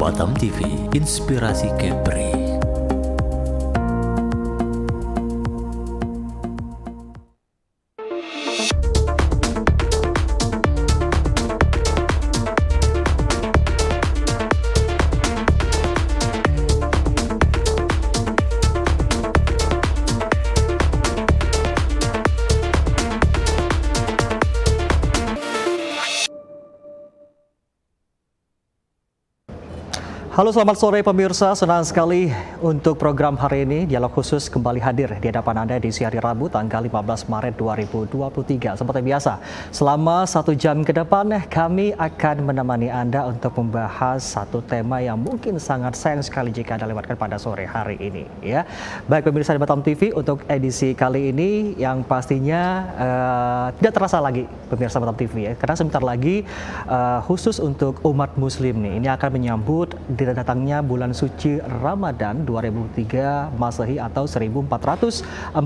Batam TV, Inspirasi Kepri. Halo, selamat sore pemirsa, senang sekali untuk program hari ini Dialog Khusus kembali hadir di hadapan Anda di hari Rabu tanggal 15 Maret 2023. Seperti biasa, selama 1 jam ke depan kami akan menemani Anda untuk membahas satu tema yang mungkin sangat sayang sekali jika Anda lewatkan pada sore hari ini, ya. Baik pemirsa di Batam TV, untuk edisi kali ini yang pastinya tidak terasa lagi pemirsa Batam TV, ya, karena sebentar lagi khusus untuk umat muslim nih, ini akan menyambut datangnya bulan suci Ramadan 2003 Masehi atau 1444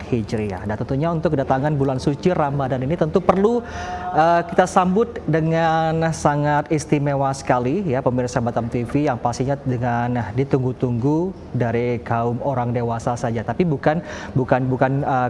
Hijriah. Dan tentunya untuk kedatangan bulan suci Ramadan ini tentu perlu kita sambut dengan sangat istimewa sekali, ya pemirsa Batam TV, yang pastinya dengan ditunggu-tunggu dari kaum orang dewasa saja. Tapi bukan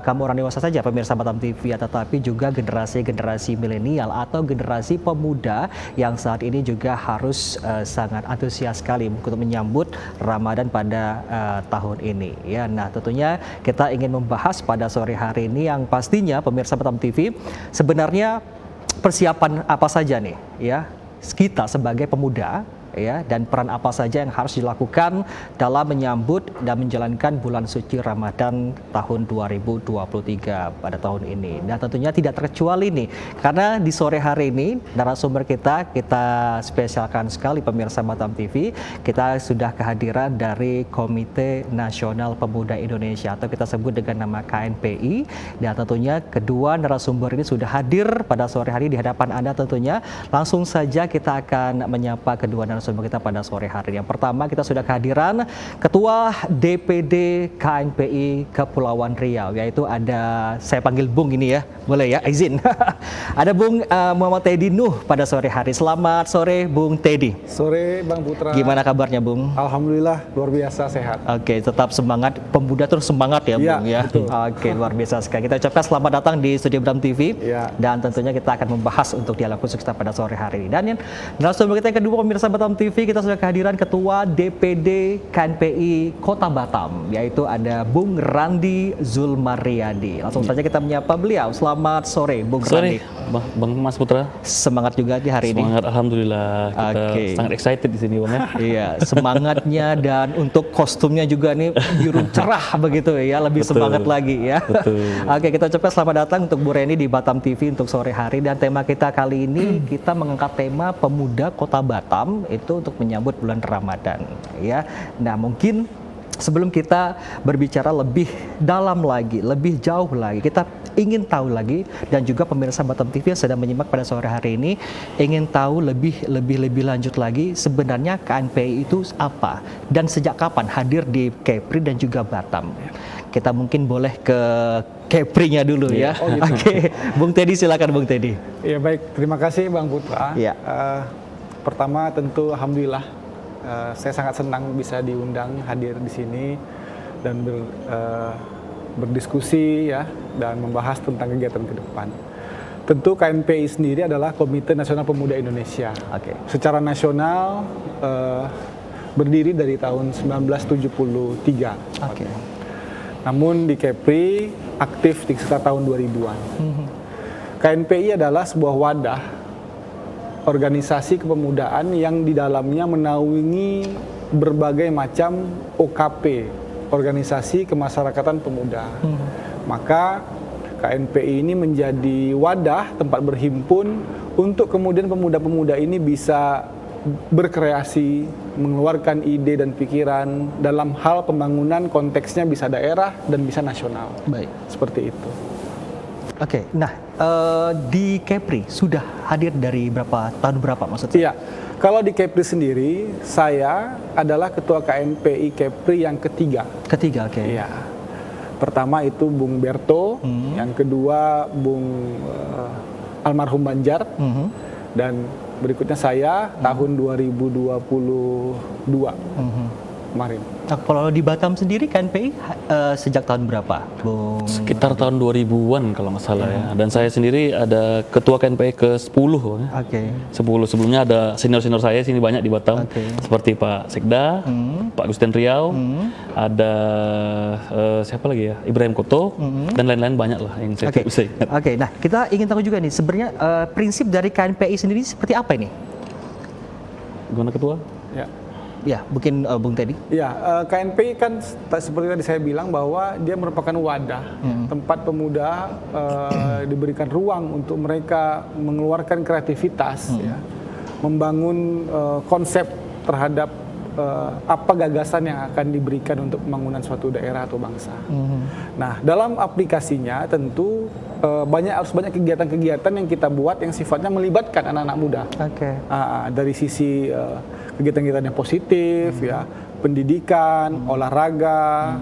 kaum orang dewasa saja pemirsa Batam TV, ya, tetapi juga generasi milenial atau generasi pemuda yang saat ini juga harus sangat antusias sekali untuk menyambut Ramadan pada tahun ini, ya. Nah, tentunya kita ingin membahas pada sore hari ini yang pastinya pemirsa Batam TV, sebenarnya persiapan apa saja nih, ya, kita sebagai pemuda, ya, dan peran apa saja yang harus dilakukan dalam menyambut dan menjalankan bulan suci Ramadan tahun 2023 pada tahun ini. Dan tentunya tidak terkecuali nih, karena di sore hari ini narasumber kita spesialkan sekali pemirsa Batam TV. Kita sudah kehadiran dari Komite Nasional Pemuda Indonesia atau kita sebut dengan nama KNPI, dan tentunya kedua narasumber ini sudah hadir pada sore hari di hadapan Anda. Tentunya langsung saja kita akan menyapa kedua narasumber kita pada sore hari. Yang pertama, kita sudah kehadiran Ketua DPD KNPI Kepulauan Riau, yaitu ada, saya panggil Bung ini ya, boleh ya, izin. Ada Bung Muhammad Teddy Nuh pada sore hari. Selamat sore Bung Teddy. Sore Bang Putra. Gimana kabarnya Bung? Alhamdulillah luar biasa sehat. Oke, tetap semangat, pemuda terus semangat ya Bung, ya. Betul. Oke, luar biasa sekali. Kita ucapkan selamat datang di Studio Batam TV, ya. Dan tentunya kita akan membahas untuk dialog khusus kita pada sore hari ini. Dan yang narasumber kita yang kedua pemirsa Batam TV, kita sudah kehadiran Ketua DPD KNPI Kota Batam, yaitu ada Bung Randi Zulmariyadi. Langsung saja kita menyapa beliau. Selamat sore Bung Randi. Bang Mas Putra. Semangat juga di hari ini. Semangat, alhamdulillah. Kita sangat excited di sini Bang ya. Iya, semangatnya dan untuk kostumnya juga nih biru cerah begitu ya, lebih Betul. Semangat lagi ya. Betul. Oke, kita ucapkan selamat datang untuk Bu Reni di Batam TV untuk sore hari, dan tema kita kali ini kita mengangkat tema pemuda Kota Batam itu untuk menyambut bulan Ramadan, ya. Nah, mungkin sebelum kita berbicara lebih dalam lagi, lebih jauh lagi, kita ingin tahu lagi, dan juga pemirsa Batam TV yang sedang menyimak pada sore hari ini ingin tahu lebih lanjut lagi, sebenarnya KNPI itu apa dan sejak kapan hadir di Kepri dan juga Batam. Kita mungkin boleh ke Kepri-nya dulu ya. Oh, gitu. Oke, Bung Teddy, silakan Bung Teddy. Ya baik, terima kasih Bang Putra. Ya. Pertama tentu alhamdulillah saya sangat senang bisa diundang hadir di sini dan berdiskusi ya, dan membahas tentang kegiatan ke depan. Tentu KNPI sendiri adalah Komite Nasional Pemuda Indonesia. Oke. Secara nasional berdiri dari tahun 1973. Oke. Namun di Kepri aktif di sekitar tahun 2000-an. KNPI adalah sebuah wadah organisasi kepemudaan yang di dalamnya menaungi berbagai macam OKP, organisasi kemasyarakatan pemuda. Maka KNPI ini menjadi wadah tempat berhimpun untuk kemudian pemuda-pemuda ini bisa berkreasi, mengeluarkan ide dan pikiran dalam hal pembangunan, konteksnya bisa daerah dan bisa nasional. Baik. Seperti itu. Oke, nah di Kepri sudah hadir dari tahun berapa maksudnya? Iya, kalau di Kepri sendiri, saya adalah Ketua KNPI Kepri yang ketiga. Ketiga, oke. Iya. Pertama itu Bung Berto, yang kedua Bung almarhum Banjar, dan berikutnya saya tahun 2022 kemarin. Nah, kalau di Batam sendiri KNPI sejak tahun berapa, Bung? Sekitar tahun 2000-an kalau nggak salah ya. Dan saya sendiri ada ketua KNPI ke-10. Oke. 10 sebelumnya ada senior-senior saya sini banyak di Batam. Seperti Pak Sekda, Pak Gusten Riau, ada siapa lagi ya? Ibrahim Koto dan lain-lain banyak lah yang saya tidak bisa ingat. Oke, nah kita ingin tahu juga nih sebenarnya prinsip dari KNPI sendiri seperti apa ini? Gimana ketua? Ya. Ya, mungkin Bung Teddy. Ya, KNPI kan seperti tadi saya bilang bahwa dia merupakan wadah tempat pemuda diberikan ruang untuk mereka mengeluarkan kreativitas, ya, membangun konsep terhadap apa gagasan yang akan diberikan untuk pembangunan suatu daerah atau bangsa. Nah, dalam aplikasinya tentu harus banyak kegiatan-kegiatan yang kita buat yang sifatnya melibatkan anak-anak muda. Oke. Dari sisi kegiatan-kegiatan yang positif, ya, pendidikan, olahraga,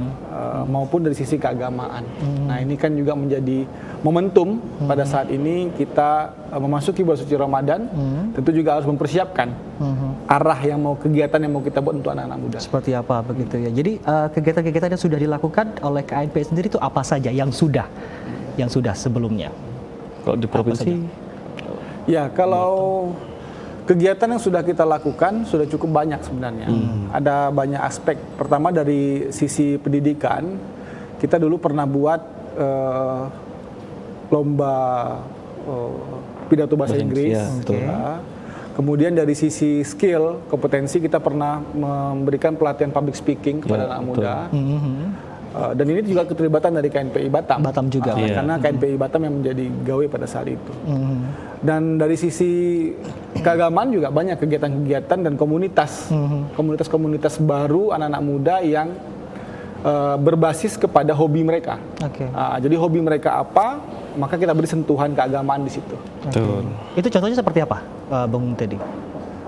maupun dari sisi keagamaan. Nah, ini kan juga menjadi momentum pada saat ini kita memasuki bulan suci Ramadan, tentu juga harus mempersiapkan arah kegiatan yang mau kita buat untuk anak-anak muda. Seperti apa begitu ya. Jadi kegiatan-kegiatan yang sudah dilakukan oleh KNPI sendiri itu apa saja yang sudah sebelumnya? Kalau di provinsi? Ya, kalau kegiatan yang sudah kita lakukan sudah cukup banyak sebenarnya. Ada banyak aspek. Pertama dari sisi pendidikan, kita dulu pernah buat lomba pidato bahasa Inggris. Ya, kemudian dari sisi skill, kompetensi, kita pernah memberikan pelatihan public speaking kepada anak muda. Dan ini juga keterlibatan dari KNPI Batam. Batam juga. Karena KNPI Batam yang menjadi gawe pada saat itu. Dan dari sisi keagamaan juga banyak kegiatan-kegiatan dan komunitas baru anak-anak muda yang berbasis kepada hobi mereka. Jadi hobi mereka apa, maka kita beri sentuhan keagamaan di situ. Itu contohnya seperti apa, Bung Teddy?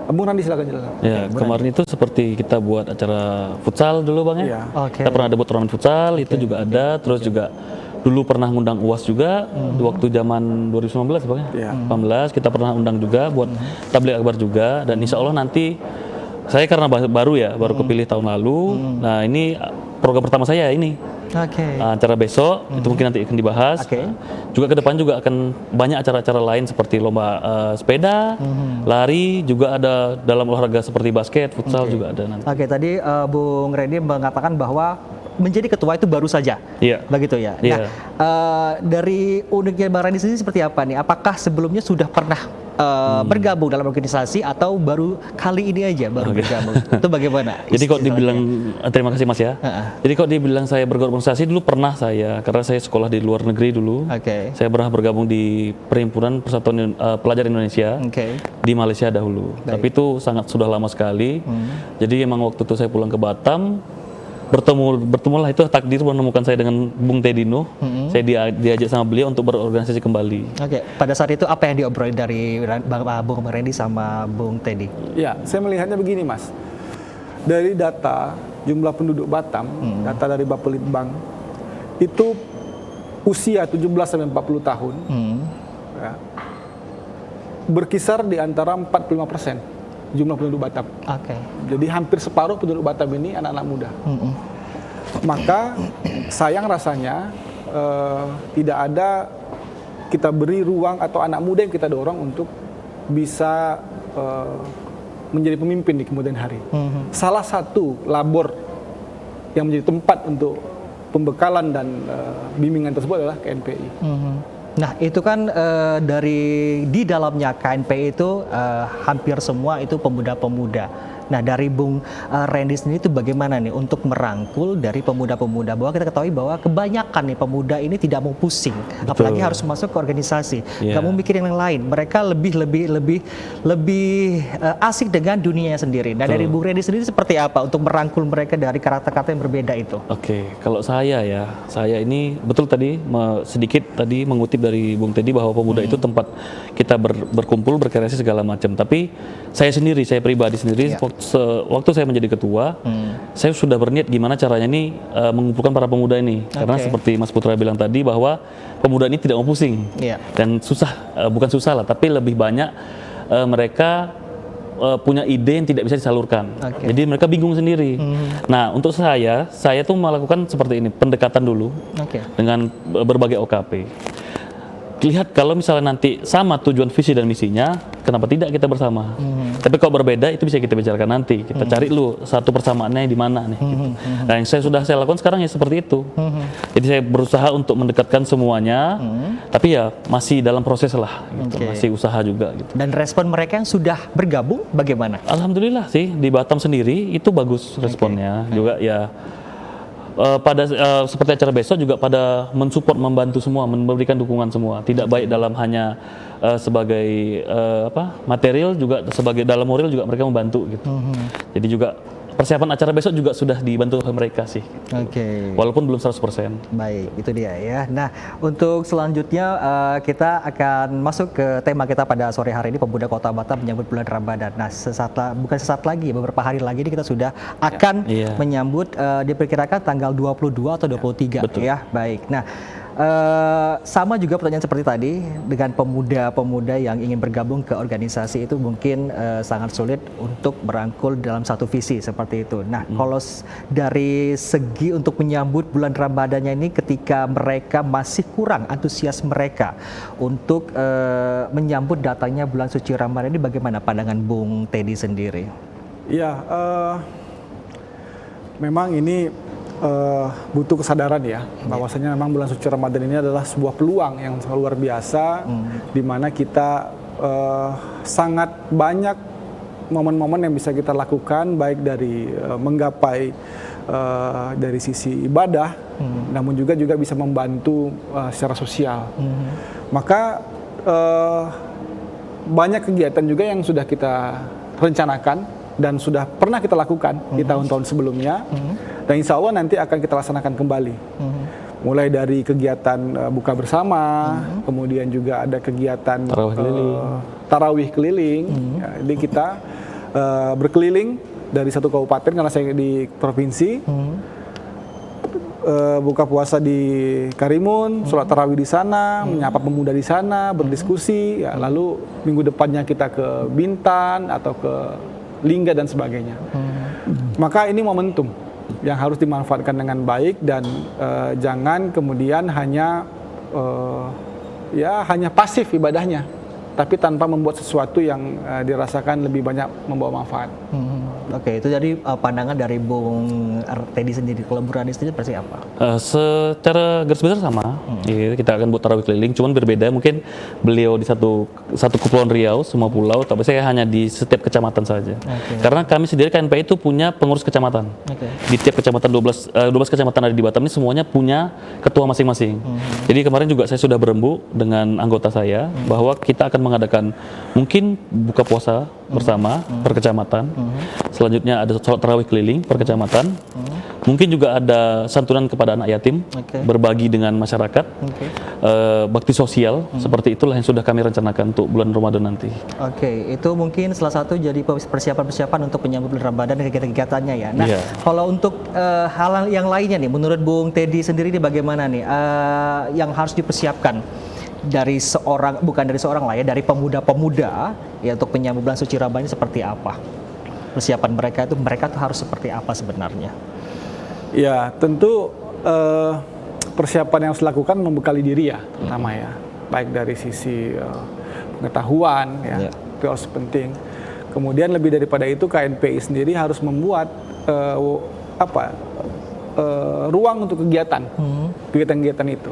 Bung Randi silakan jelaskan. Ya, kemarin itu seperti kita buat acara futsal dulu Bang ya. Kita pernah ada buat turnamen futsal, itu juga ada. Terus juga dulu pernah ngundang UAS juga waktu zaman 2019 Bang ya. 18 kita pernah undang juga buat tabligh akbar juga, dan insya Allah nanti saya karena baru kepilih tahun lalu. Nah, ini program pertama saya ini. Acara besok itu mungkin nanti akan dibahas. Juga ke depan juga akan banyak acara-acara lain seperti lomba sepeda, lari, juga ada dalam olahraga seperti basket, futsal juga ada nanti. Tadi Bung Randy mengatakan bahwa menjadi ketua itu baru saja, begitu ya. Nah, dari uniknya Bang Randy sendiri seperti apa nih? Apakah sebelumnya sudah pernah bergabung dalam organisasi atau baru kali ini aja baru bergabung? Itu bagaimana? Jadi kok dibilang, terima kasih Mas ya. Jadi kok dibilang saya berorganisasi dulu pernah saya, karena saya sekolah di luar negeri dulu. Saya pernah bergabung di Perhimpunan Persatuan Pelajar Indonesia di Malaysia dahulu. Tapi itu sudah lama sekali. Jadi emang waktu itu saya pulang ke Batam, bertemulah itu takdir menemukan saya dengan Bung Teddy Nuh. Saya diajak sama beliau untuk berorganisasi kembali. Pada saat itu apa yang diobrolin dari Bung Randy sama Bung Teddy? Ya, saya melihatnya begini Mas. Dari data jumlah penduduk Batam, data dari Bapelitbang, itu usia 17 sampai 40 tahun ya, berkisar di antara 45% jumlah penduduk Batam. Jadi hampir separuh penduduk Batam ini anak-anak muda. Maka sayang rasanya tidak ada kita beri ruang atau anak muda yang kita dorong untuk bisa menjadi pemimpin di kemudian hari. Salah satu labor yang menjadi tempat untuk pembekalan dan bimbingan tersebut adalah KNPI. Nah, itu kan di dalamnya KNPI itu hampir semua itu pemuda-pemuda. Nah, dari Bung Randy sendiri itu bagaimana nih untuk merangkul dari pemuda-pemuda, bahwa kita ketahui bahwa kebanyakan nih pemuda ini tidak mau pusing, apalagi harus masuk ke organisasi, nggak mau mikir yang lain. Mereka lebih asik dengan dunianya sendiri. Nah, dari Bung Randy sendiri seperti apa untuk merangkul mereka dari karakter-karakter yang berbeda itu? Kalau saya ini betul tadi sedikit tadi mengutip dari Bung Teddy bahwa pemuda itu tempat kita berkumpul, berkreasi segala macam. Tapi saya pribadi sendiri waktu saya menjadi ketua, saya sudah berniat gimana caranya ini mengumpulkan para pemuda ini. Karena seperti Mas Putra bilang tadi bahwa pemuda ini tidak mau pusing. Dan bukan susah lah, tapi lebih banyak mereka punya ide yang tidak bisa disalurkan. Jadi mereka bingung sendiri. Nah, untuk saya tuh melakukan seperti ini, pendekatan dulu dengan berbagai OKP. Lihat kalau misalnya nanti sama tujuan visi dan misinya, kenapa tidak kita bersama? Tapi kalau berbeda itu bisa kita bicarakan nanti. Kita cari dulu satu persamaannya di mana nih. Gitu. Nah, yang saya lakukan sekarang ya seperti itu. Jadi saya berusaha untuk mendekatkan semuanya, tapi ya masih dalam proses lah, gitu. Masih usaha juga. Gitu. Dan respon mereka yang sudah bergabung bagaimana? Alhamdulillah sih di Batam sendiri itu bagus responnya juga ya. Seperti acara besok juga pada mensupport, membantu semua, memberikan dukungan semua. Tidak baik dalam hanya sebagai material, juga sebagai dalam moral juga mereka membantu gitu. Jadi juga persiapan acara besok juga sudah dibantu oleh mereka sih. Walaupun belum 100%. Baik, itu dia ya. Nah, untuk selanjutnya kita akan masuk ke tema kita pada sore hari ini, Pemuda Kota Batam menyambut bulan Ramadan. Nah, bukan sesaat lagi, beberapa hari lagi ini kita sudah akan menyambut diperkirakan tanggal 22 atau 23 ya. Baik. Nah, sama juga pertanyaan seperti tadi, dengan pemuda-pemuda yang ingin bergabung ke organisasi itu mungkin sangat sulit untuk merangkul dalam satu visi seperti itu. Nah, kalau dari segi untuk menyambut bulan Ramadannya ini, ketika mereka masih kurang antusias mereka untuk menyambut datangnya bulan suci Ramadan ini, bagaimana pandangan Bung Teddy sendiri? Ya, memang ini butuh kesadaran ya, bahwasanya memang bulan suci Ramadan ini adalah sebuah peluang yang luar biasa, di mana kita sangat banyak momen-momen yang bisa kita lakukan, baik dari menggapai dari sisi ibadah, namun juga bisa membantu secara sosial. Maka banyak kegiatan juga yang sudah kita rencanakan dan sudah pernah kita lakukan di tahun-tahun sebelumnya. Dan insya Allah nanti akan kita laksanakan kembali. Mulai dari kegiatan buka bersama, kemudian juga ada kegiatan tarawih keliling. Ya, jadi kita berkeliling dari satu kabupaten, karena saya di provinsi, buka puasa di Karimun, sholat tarawih di sana, menyapa pemuda di sana, berdiskusi. Ya, lalu minggu depannya kita ke Bintan atau ke Lingga dan sebagainya. Maka ini momentum yang harus dimanfaatkan dengan baik, dan jangan kemudian hanya pasif ibadahnya, tapi tanpa membuat sesuatu yang dirasakan lebih banyak membawa manfaat. Oke, itu jadi pandangan dari Bung Teddy sendiri. Kalau Bu Rani sendiri seperti apa? Secara garis besar sama. Kita akan buat tarawih keliling, cuman berbeda. Mungkin beliau di satu kepulauan Riau, semua pulau, tapi saya hanya di setiap kecamatan saja. Karena kami sendiri KNPI itu punya pengurus kecamatan. Di tiap kecamatan 12 kecamatan ada di Batam ini semuanya punya ketua masing-masing. Jadi kemarin juga saya sudah berembuk dengan anggota saya bahwa kita akan mengadakan mungkin buka puasa bersama per kecamatan. Selanjutnya ada sholat tarawih keliling per kecamatan. Mungkin juga ada santunan kepada anak yatim, berbagi dengan masyarakat, bakti sosial. Seperti itulah yang sudah kami rencanakan untuk bulan Ramadan nanti. Itu mungkin salah satu jadi persiapan-persiapan untuk menyambut bulan Ramadan dan kegiatan-kegiatannya ya. Nah, kalau untuk hal yang lainnya nih, menurut Bung Teddy sendiri ini bagaimana nih yang harus dipersiapkan dari dari pemuda-pemuda ya untuk menyambut bulan suci Ramadan ini seperti apa? Persiapan mereka tuh harus seperti apa sebenarnya? Ya, tentu persiapan yang harus dilakukan membekali diri ya, pertama ya, baik dari sisi pengetahuan ya, itu harus penting. Kemudian lebih daripada itu, KNPI sendiri harus membuat ruang untuk kegiatan itu,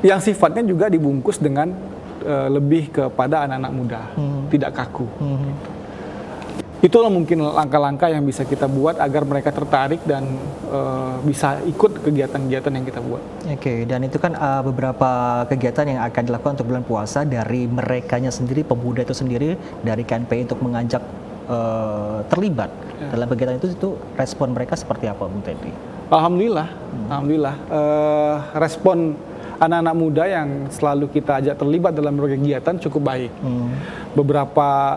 yang sifatnya juga dibungkus dengan lebih kepada anak-anak muda, tidak kaku. Itulah mungkin langkah-langkah yang bisa kita buat agar mereka tertarik dan bisa ikut kegiatan-kegiatan yang kita buat. Dan itu kan beberapa kegiatan yang akan dilakukan untuk bulan puasa dari merekanya sendiri, pemuda itu sendiri, dari KNPI untuk mengajak terlibat dalam kegiatan itu respon mereka seperti apa, Bung Teddy? Alhamdulillah, respon anak-anak muda yang selalu kita ajak terlibat dalam berbagai kegiatan cukup baik.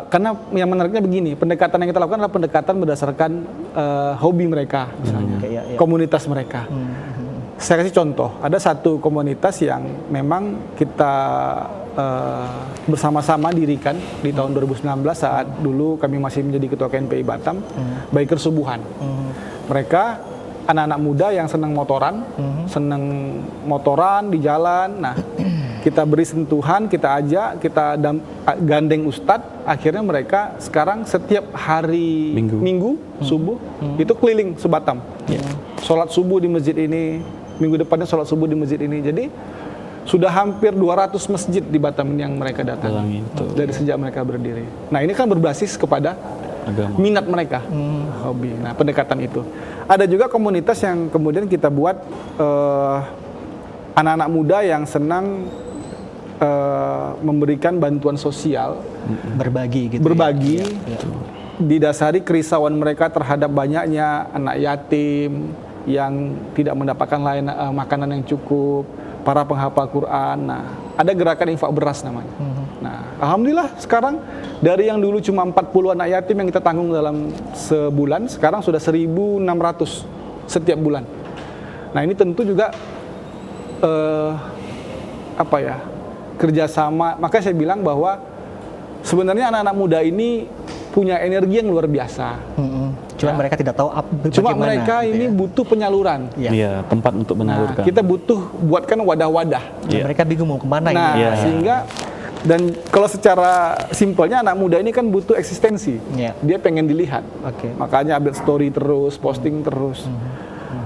Karena yang menariknya begini, pendekatan yang kita lakukan adalah pendekatan berdasarkan hobi mereka, misalnya, komunitas mereka. Saya kasih contoh, ada satu komunitas yang memang kita bersama-sama dirikan di tahun 2019 saat dulu kami masih menjadi ketua KNPI Batam, Bikers Subuhan. Mereka anak-anak muda yang senang motoran, di jalan. Nah, kita beri sentuhan, kita ajak, kita gandeng ustadz. Akhirnya mereka sekarang setiap hari Minggu subuh itu keliling sebatam. Sholat subuh di masjid ini, minggu depannya sholat subuh di masjid ini. Jadi sudah hampir 200 masjid di Batam yang mereka datangi dari sejak mereka berdiri. Nah, ini kan berbasis kepada agama, minat mereka, hobi. Nah, pendekatan itu. Ada juga komunitas yang kemudian kita buat anak-anak muda yang senang memberikan bantuan sosial, berbagi gitu. Berbagi. Ya. Didasari kerisauan mereka terhadap banyaknya anak yatim yang tidak mendapatkan makanan yang cukup, para penghafal Quran. Nah, ada gerakan infak beras namanya. Nah, alhamdulillah sekarang dari yang dulu cuma 40 anak yatim yang kita tanggung dalam sebulan, sekarang sudah 1.600 setiap bulan. Nah, ini tentu juga kerjasama. Maka saya bilang bahwa sebenarnya anak-anak muda ini punya energi yang luar biasa. Cuma mereka tidak tahu Cuma mereka ini butuh penyaluran. Iya, tempat untuk menyalurkan. Nah, kita butuh buatkan wadah-wadah. Mereka bingung mau kemana ini. Sehingga dan kalau secara simpelnya anak muda ini kan butuh eksistensi. Dia pengen dilihat. Makanya update story terus, posting terus.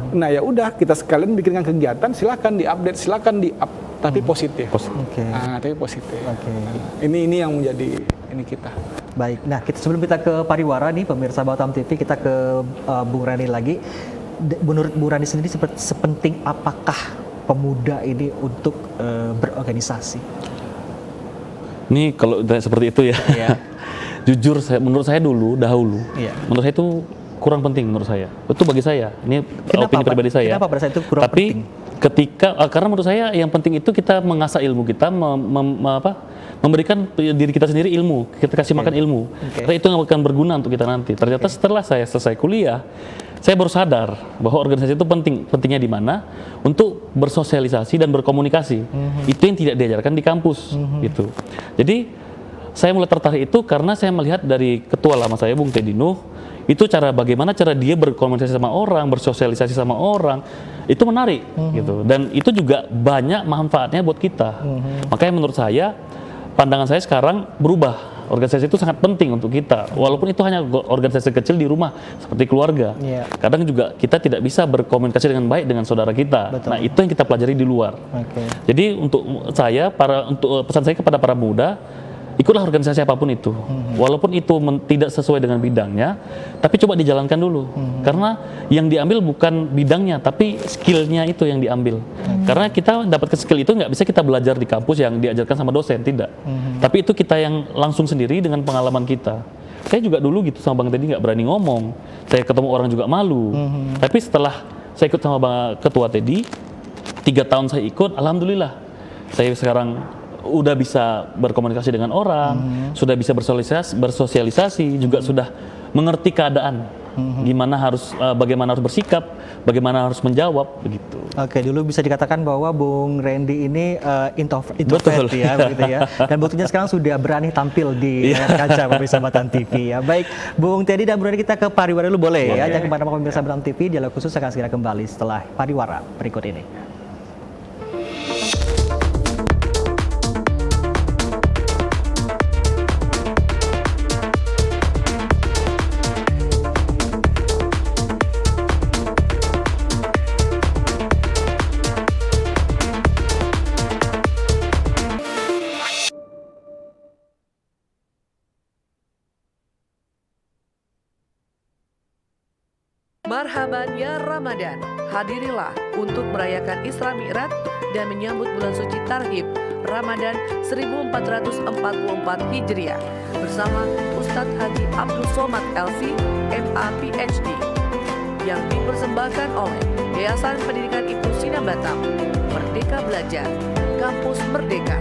Nah, ya udah kita sekalian bikinkan kegiatan, silakan di-update, silakan di-up, tapi positif. Tapi positif. Ini yang menjadi ini kita. Baik, nah sebelum kita ke pariwara nih pemirsa Batam TV, kita ke Bung Rani lagi. Menurut Bung Rani sendiri sepenting apakah pemuda ini untuk berorganisasi? Ini kalau seperti itu ya, jujur menurut saya dahulu, menurut saya itu kurang penting menurut saya. Itu bagi saya, ini opini pribadi saya. Kenapa pada saat itu kurang penting? Ketika karena menurut saya yang penting itu kita mengasah ilmu kita, memberikan diri kita sendiri ilmu, kita kasih makan ilmu. Karena itu yang akan berguna untuk kita nanti. Ternyata setelah saya selesai kuliah, saya baru sadar bahwa organisasi itu pentingnya di mana untuk bersosialisasi dan berkomunikasi. Itu yang tidak diajarkan di kampus gitu. Jadi saya mulai tertarik itu karena saya melihat dari ketua lama saya Bung Teddy Nuh, itu bagaimana cara dia berkomunikasi sama orang, bersosialisasi sama orang, itu menarik gitu. Dan itu juga banyak manfaatnya buat kita. Makanya menurut saya pandangan saya sekarang berubah. Organisasi itu sangat penting untuk kita, walaupun itu hanya organisasi kecil di rumah seperti keluarga. Kadang juga kita tidak bisa berkomunikasi dengan baik dengan saudara kita. Nah, itu yang kita pelajari di luar. Jadi untuk saya, untuk pesan saya kepada para muda, ikutlah organisasi apapun itu, walaupun itu tidak sesuai dengan bidangnya, tapi coba dijalankan dulu. Karena yang diambil bukan bidangnya, tapi skillnya itu yang diambil. Karena kita dapat skill itu nggak bisa kita belajar di kampus yang diajarkan sama dosen, tidak. Tapi itu kita yang langsung sendiri dengan pengalaman kita. Saya juga dulu gitu sama Bang Teddy nggak berani ngomong. Saya ketemu orang juga malu. Tapi setelah saya ikut sama Bang Ketua Teddy, 3 tahun saya ikut, alhamdulillah. Saya sekarang udah bisa berkomunikasi dengan orang, sudah bisa bersosialisasi, juga sudah mengerti keadaan, bagaimana harus bersikap, bagaimana harus menjawab, begitu. Dulu bisa dikatakan bahwa Bung Randy ini introvert ya, begitu ya. Dan buktinya sekarang sudah berani tampil di layar kaca pemirsa Batam TV ya. Baik, Bung Teddy dan Bung Randy, kita ke pariwara dulu boleh ya. Jangan kemana-mana pemirsa Batam TV, dialog khusus akan segera kembali setelah pariwara berikut ini. Marhaban ya Ramadan, hadirilah untuk merayakan Isra Mi'raj dan menyambut bulan suci Tarhib Ramadan 1444 Hijriah bersama Ustadz Haji Abdul Somad LC, MA PhD, yang dipersembahkan oleh Yayasan Pendidikan Ibnu Sina Batam. Merdeka Belajar, Kampus Merdeka.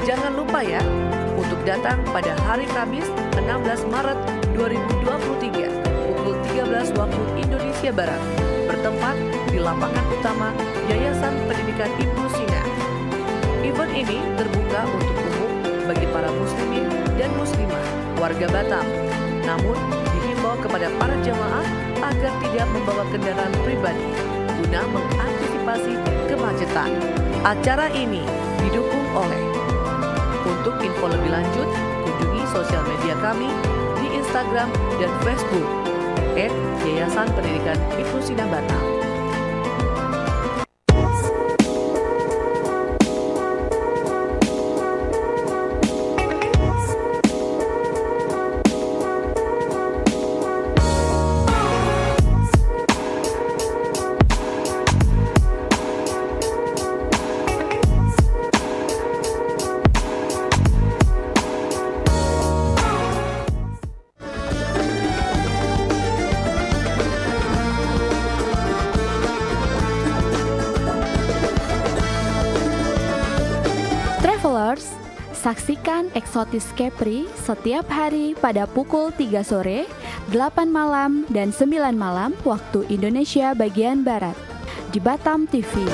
Jangan lupa ya, untuk datang pada hari Kamis 16 Maret 2023 pukul 13 waktu Indonesia Barat, bertempat di lapangan utama Yayasan Pendidikan Ibnu Sina. Event ini terbuka untuk umum bagi para muslimin dan muslimah warga Batam. Namun, dihimbau kepada para jamaah agar tidak membawa kendaraan pribadi guna mengantisipasi kemacetan. Acara ini didukung oleh. Untuk info lebih lanjut, kunjungi sosial media kami di Instagram dan Facebook @Yayasan Pendidikan Inklusina Batam. Travelers, saksikan Eksotis Kepri setiap hari pada pukul 3 sore, 8 malam, dan 9 malam waktu Indonesia bagian Barat di Batam TV.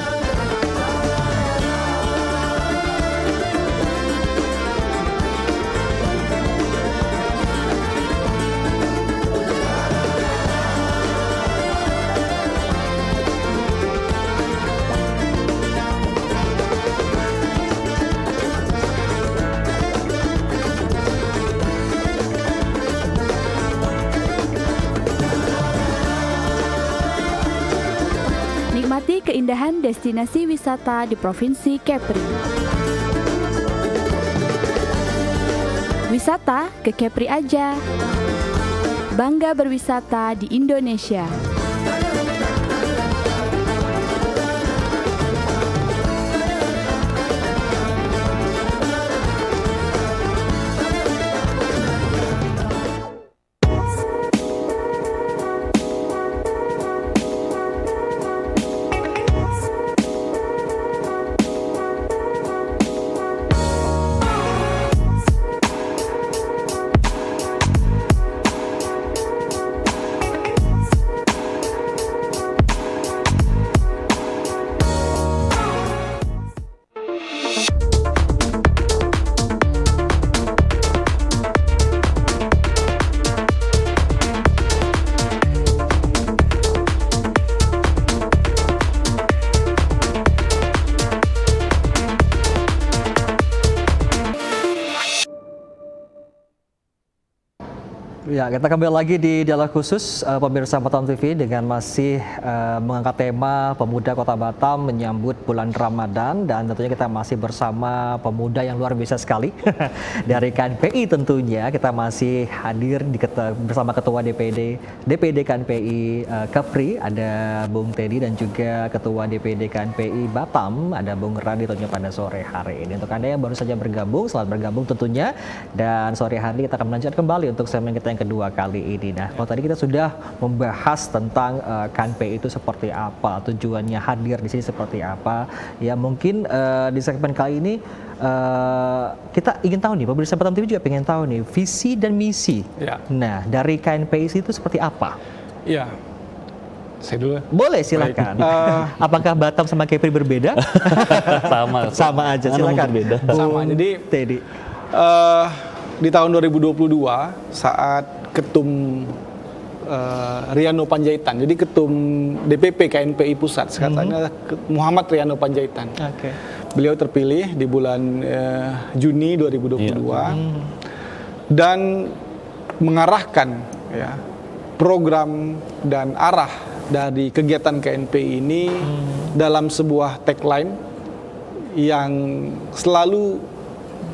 Nikmati keindahan destinasi wisata di Provinsi Kepri. Wisata ke Kepri aja. Bangga berwisata di Indonesia. Ya, kita kembali lagi di Dialog Khusus pemirsa Batam TV dengan masih mengangkat tema Pemuda Kota Batam menyambut bulan Ramadan, dan tentunya kita masih bersama pemuda yang luar biasa sekali dari KNPI. Tentunya kita masih hadir bersama Ketua DPD KNPI Kepri, ada Bung Teddy, dan juga Ketua DPD KNPI Batam, ada Bung Radi tentunya pada sore hari ini. Untuk Anda yang baru saja bergabung, selamat bergabung tentunya, dan sore hari ini kita akan melanjutkan kembali untuk segmen kita yang kedua kali ini. Nah, kalau tadi kita sudah membahas tentang KNPI itu seperti apa, tujuannya hadir di sini seperti apa. Ya, mungkin di segmen kali ini kita ingin tahu nih, pemirsa Batam TV juga pengen tahu nih visi dan misi. Ya. Nah, dari KNPI itu seperti apa? Iya. Saya dulu. Boleh, silakan. Apakah Batam sama Kepri berbeda? Sama aja, silakan. Berbeda. Sama. Jadi Teddy. Di tahun 2022 saat Ketum Riano Panjaitan, jadi Ketum DPP KNPI Pusat, katanya Muhammad Riano Panjaitan. Okay. Beliau terpilih di bulan Juni 2022 dan mengarahkan ya, program dan arah dari kegiatan KNPI ini dalam sebuah tagline yang selalu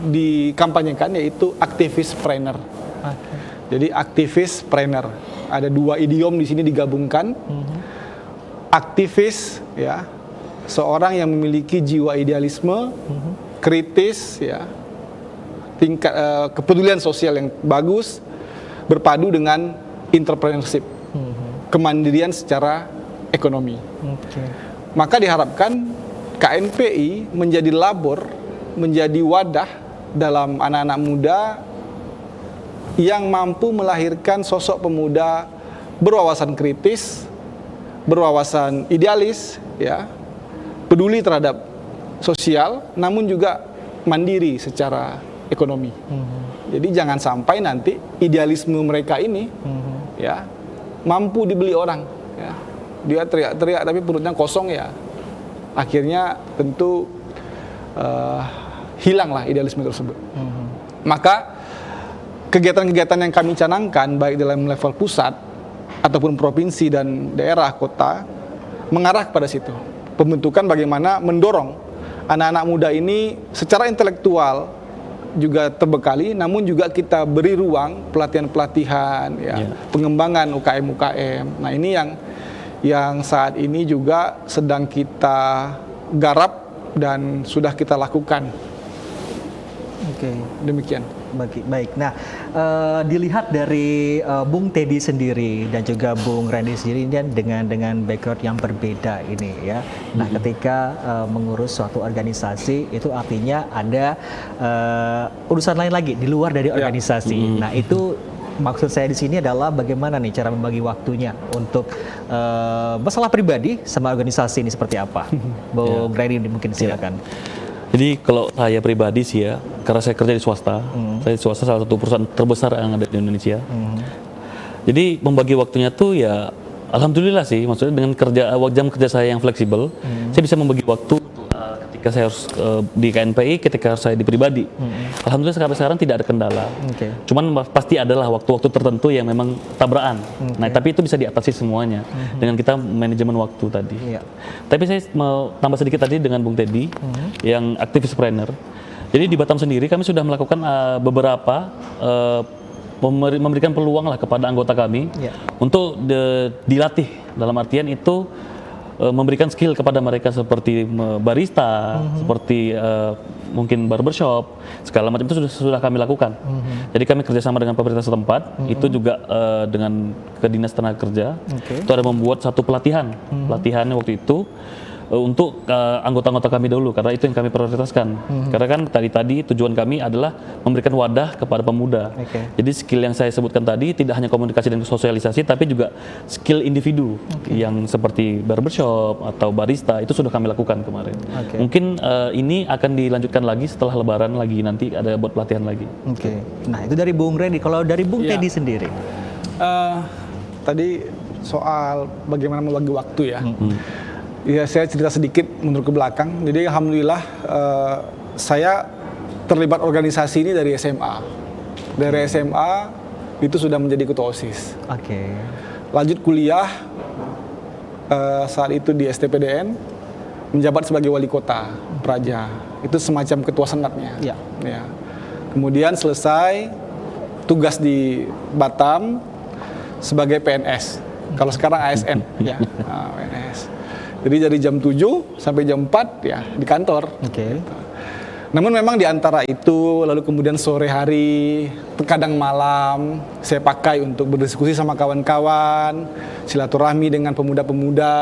dikampanyekan, yaitu aktivispreneur. Okay. Jadi aktivispreneur, ada dua idiom di sini digabungkan. Aktivis ya, seorang yang memiliki jiwa idealisme, kritis ya, tingkat kepedulian sosial yang bagus, berpadu dengan entrepreneurship, kemandirian secara ekonomi. Okay. Maka diharapkan KNPI menjadi labor, menjadi wadah dalam anak-anak muda yang mampu melahirkan sosok pemuda berwawasan kritis, berwawasan idealis, ya, peduli terhadap sosial, namun juga mandiri secara ekonomi. Jadi jangan sampai nanti idealisme mereka ini ya mampu dibeli orang. Ya. Dia teriak-teriak tapi perutnya kosong ya. Akhirnya tentu hilanglah idealisme tersebut. Maka kegiatan-kegiatan yang kami canangkan baik dalam level pusat ataupun provinsi dan daerah kota mengarah kepada situ. Pembentukan bagaimana mendorong anak-anak muda ini secara intelektual juga terbekali, namun juga kita beri ruang pelatihan-pelatihan, pengembangan UKM-UKM. Nah ini yang saat ini juga sedang kita garap dan sudah kita lakukan. Oke. Demikian. Baik. Nah, dilihat dari Bung Teddy sendiri dan juga Bung Randy sendiri dengan background yang berbeda ini ya. Nah, ketika mengurus suatu organisasi itu artinya ada urusan lain lagi di luar dari organisasi. Nah, itu maksud saya di sini adalah bagaimana nih cara membagi waktunya untuk masalah pribadi sama organisasi ini seperti apa? Bung Randy mungkin silakan. Jadi kalau saya pribadi sih ya, karena saya kerja di swasta, saya di swasta salah satu perusahaan terbesar yang ada di Indonesia. Jadi membagi waktunya tuh ya, alhamdulillah sih, maksudnya dengan jam kerja saya yang fleksibel, saya bisa membagi waktu ketika saya harus di KNPI, ketika saya di pribadi. Alhamdulillah sekarang tidak ada kendala. Cuman pasti adalah waktu-waktu tertentu yang memang tabrakan. Nah, tapi itu bisa diatasi semuanya dengan kita manajemen waktu tadi. Tapi saya mau tambah sedikit tadi dengan Bung Teddy yang aktivis trainer. Jadi di Batam sendiri kami sudah melakukan beberapa memberikan peluang lah kepada anggota kami untuk dilatih, dalam artian itu memberikan skill kepada mereka seperti barista, seperti mungkin barbershop, segala macam itu sudah kami lakukan. Jadi kami kerjasama dengan pemerintah setempat, itu juga dengan ke Dinas Tenaga Kerja, itu ada membuat satu pelatihannya waktu itu untuk anggota-anggota kami dahulu, karena itu yang kami prioritaskan. Karena kan tadi tujuan kami adalah memberikan wadah kepada pemuda. Jadi skill yang saya sebutkan tadi tidak hanya komunikasi dan sosialisasi, tapi juga skill individu yang seperti barbershop atau barista itu sudah kami lakukan kemarin. Mungkin ini akan dilanjutkan lagi setelah Lebaran lagi, nanti ada buat pelatihan lagi. Nah itu dari Bung Randy. Kalau dari Bung Teddy sendiri? Tadi soal bagaimana membagi waktu ya. Ya, saya cerita sedikit mundur ke belakang. Jadi alhamdulillah saya terlibat organisasi ini dari SMA. Dari SMA itu sudah menjadi ketua OSIS. Lanjut kuliah saat itu di STPDN, menjabat sebagai wali kota Praja. Itu semacam ketua senatnya. Ya. Kemudian selesai tugas di Batam sebagai PNS. Kalau sekarang ASN ya. PNS. Jadi dari jam 7 sampai jam 4 ya di kantor. Namun memang di antara itu, lalu kemudian sore hari, kadang malam, saya pakai untuk berdiskusi sama kawan-kawan, silaturahmi dengan pemuda-pemuda,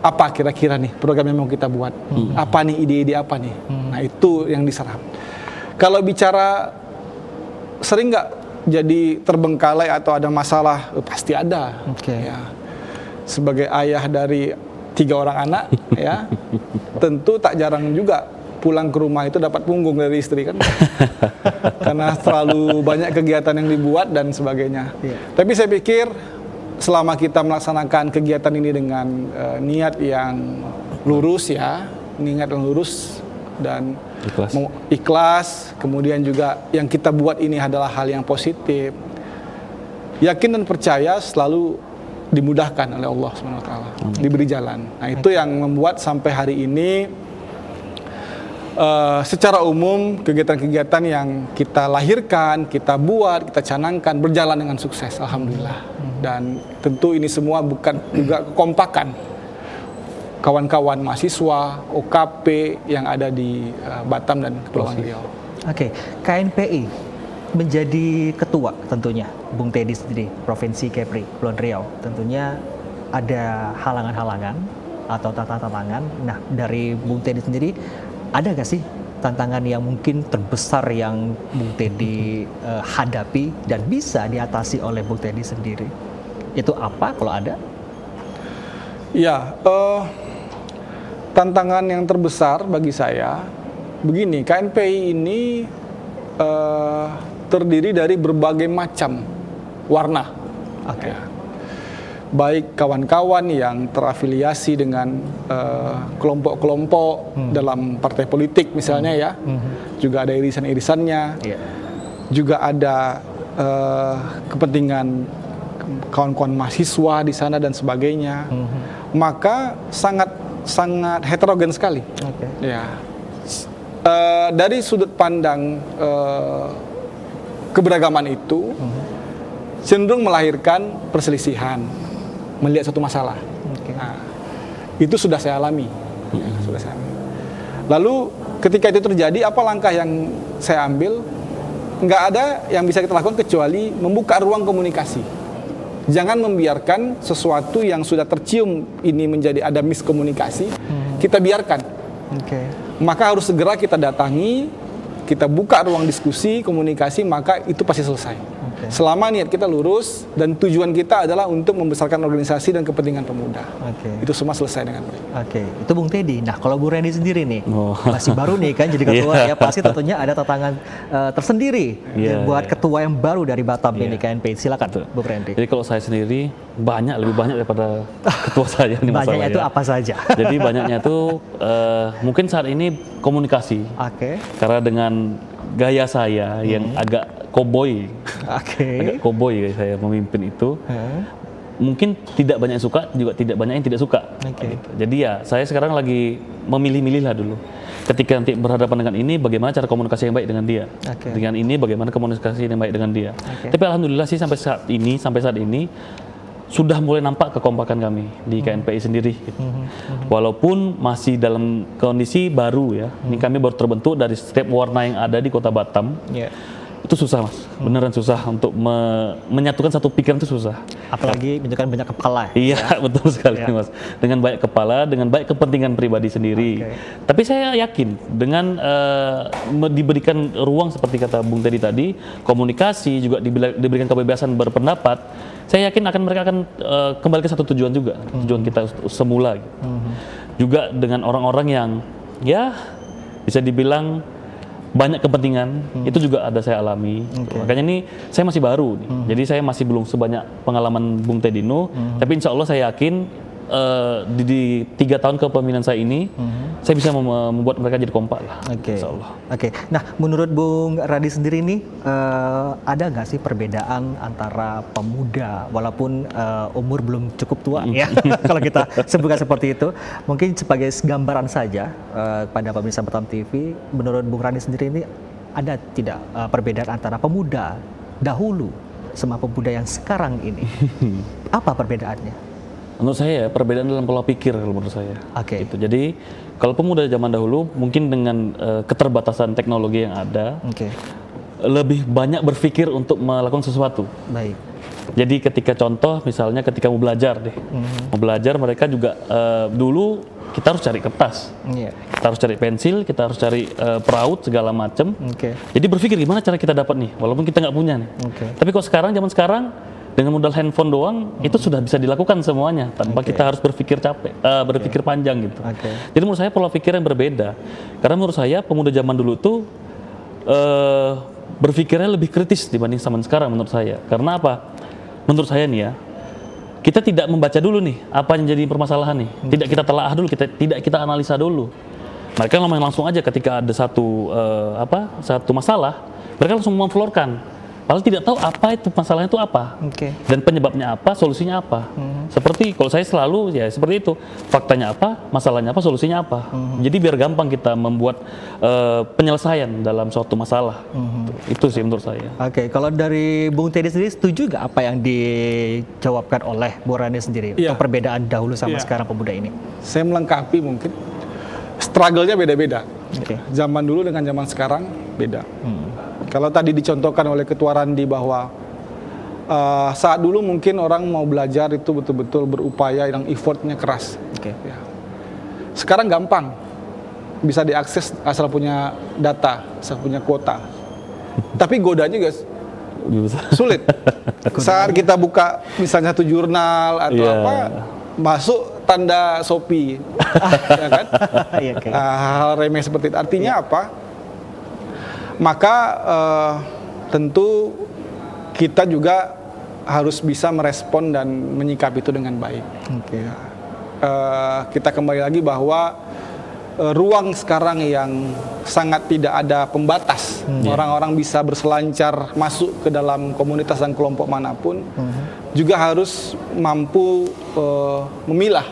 apa kira-kira nih program yang mau kita buat, apa nih ide-ide apa nih. Nah itu yang diserap. Kalau bicara sering nggak jadi terbengkalai atau ada masalah, pasti ada. Ya. Sebagai ayah dari 3 orang anak, ya, tentu tak jarang juga pulang ke rumah itu dapat punggung dari istri kan, karena terlalu banyak kegiatan yang dibuat dan sebagainya. Tapi saya pikir selama kita melaksanakan kegiatan ini dengan niat yang lurus ya, niat yang lurus dan ikhlas, kemudian juga yang kita buat ini adalah hal yang positif, yakin dan percaya selalu dimudahkan oleh Allah SWT, diberi jalan. Nah itu yang membuat sampai hari ini secara umum kegiatan-kegiatan yang kita lahirkan, kita buat, kita canangkan berjalan dengan sukses, alhamdulillah. Dan tentu ini semua bukan juga kekompakan kawan-kawan mahasiswa, OKP yang ada di Batam dan Kepulauan Riau. KNPI menjadi ketua tentunya Bung Teddy sendiri, Provinsi Kepri, Kepulauan Riau, tentunya ada halangan-halangan atau tantangan. Nah dari Bung Teddy sendiri, ada gak sih tantangan yang mungkin terbesar yang Bung Teddy hadapi dan bisa diatasi oleh Bung Teddy sendiri? Itu apa kalau ada? Ya, tantangan yang terbesar bagi saya begini, KNPI ini terdiri dari berbagai macam warna. Oke. Ya. Baik kawan-kawan yang terafiliasi dengan kelompok-kelompok dalam partai politik misalnya ya, juga ada irisan-irisannya, juga ada kepentingan kawan-kawan mahasiswa di sana dan sebagainya. Maka sangat heterogen sekali. Ya. Dari sudut pandang keberagaman itu cenderung melahirkan perselisihan, melihat suatu masalah. Nah, itu sudah saya alami. Sudah saya alami. Lalu ketika itu terjadi, apa langkah yang saya ambil? Nggak ada yang bisa kita lakukan kecuali membuka ruang komunikasi. Jangan membiarkan sesuatu yang sudah tercium ini menjadi ada miskomunikasi, kita biarkan. Maka harus segera kita datangi, kita buka ruang diskusi, komunikasi, maka itu pasti selesai. Selama niat kita lurus dan tujuan kita adalah untuk membesarkan organisasi dan kepentingan pemuda. Itu semua selesai dengan baik. Itu Bung Teddy. Nah, kalau Bung Randy sendiri nih, masih baru nih kan jadi ketua ya, pasti tentunya ada tantangan tersendiri buat ketua yang baru dari Batam ini KNPI. Silakan Bung Randy. Jadi kalau saya sendiri lebih banyak daripada ketua saya nih masalahnya. Banyaknya itu apa saja? Jadi banyaknya itu mungkin saat ini komunikasi. Karena dengan gaya saya yang agak koboi, agak koboi saya memimpin itu, mungkin tidak banyak yang suka, juga tidak banyak yang tidak suka. Gitu. Jadi ya saya sekarang lagi memilih-milih lah dulu. Ketika nanti berhadapan dengan ini, bagaimana cara komunikasi yang baik dengan dia. Dengan ini, bagaimana komunikasi yang baik dengan dia. Tapi alhamdulillah sih sampai saat ini sudah mulai nampak kekompakan kami di KNPI sendiri. Gitu. Walaupun masih dalam kondisi baru ya, ini kami baru terbentuk dari setiap warna yang ada di Kota Batam. Itu susah Mas, beneran susah untuk menyatukan satu pikiran itu susah. Apalagi menunjukkan banyak kepala. Iya, betul sekali Mas. Dengan banyak kepala, dengan banyak kepentingan pribadi sendiri. Tapi saya yakin dengan diberikan ruang seperti kata Bung Teddy tadi, komunikasi juga diberikan kebebasan berpendapat, saya yakin mereka akan kembali ke satu tujuan juga, tujuan kita semula. Gitu. Juga dengan orang-orang yang ya bisa dibilang banyak kepentingan, itu juga ada saya alami. Makanya ini saya masih baru nih. Jadi saya masih belum sebanyak pengalaman Bung Tedino, tapi insya Allah saya yakin di 3 tahun kepemimpinan saya ini, saya bisa membuat mereka jadi kompak lah. Insya Allah. Nah, menurut Bung Radi sendiri nih, ada nggak sih perbedaan antara pemuda, walaupun umur belum cukup tua ya, kalau kita sebutkan seperti itu, mungkin sebagai gambaran saja pada pemirsa Batam TV, menurut Bung Radi sendiri ini ada tidak perbedaan antara pemuda dahulu sama pemuda yang sekarang ini? Apa perbedaannya? Menurut saya perbedaan dalam pola pikir kalau menurut saya. Gitu. Jadi kalau pemuda zaman dahulu mungkin dengan keterbatasan teknologi yang ada, lebih banyak berpikir untuk melakukan sesuatu. Jadi ketika contoh misalnya ketika mau belajar mau belajar mereka juga dulu kita harus cari kertas, kita harus cari pensil, kita harus cari peraut segala macam. Jadi berpikir gimana cara kita dapat nih, walaupun kita nggak punya nih. Tapi kok zaman sekarang dengan modal handphone doang itu sudah bisa dilakukan semuanya tanpa kita harus berpikir berpikir panjang gitu. Jadi menurut saya pola pikir yang berbeda. Karena menurut saya pemuda zaman dulu tuh berpikirnya lebih kritis dibanding zaman sekarang menurut saya. Karena apa? Menurut saya nih ya, kita tidak membaca dulu nih apa yang jadi permasalahan nih. Tidak kita telaah dulu, tidak kita analisa dulu. Mereka langsung aja ketika ada satu masalah, mereka langsung memflorkan. Padahal tidak tahu apa itu masalahnya itu apa, dan penyebabnya apa, solusinya apa. Seperti kalau saya selalu ya seperti itu, faktanya apa, masalahnya apa, solusinya apa. Jadi biar gampang kita membuat penyelesaian dalam suatu masalah. Itu sih menurut saya. Kalau dari Bung Teddy sendiri setuju nggak apa yang dijawabkan oleh Bung Rani sendiri untuk perbedaan dahulu sama sekarang pemuda ini? Saya melengkapi mungkin, struggle-nya beda-beda. Zaman dulu dengan zaman sekarang beda. Kalau tadi dicontohkan oleh Ketua Randi bahwa saat dulu mungkin orang mau belajar itu betul-betul berupaya yang effortnya keras. Sekarang gampang, bisa diakses asal punya data, asal punya kuota. Tapi godanya juga sulit. Saat kita buka misalnya satu jurnal atau masuk tanda Shopee, ya kan? Hal remeh seperti itu. Artinya apa? Maka tentu kita juga harus bisa merespon dan menyikapi itu dengan baik. Kita kembali lagi bahwa ruang sekarang yang sangat tidak ada pembatas, orang-orang bisa berselancar masuk ke dalam komunitas dan kelompok manapun, juga harus mampu memilah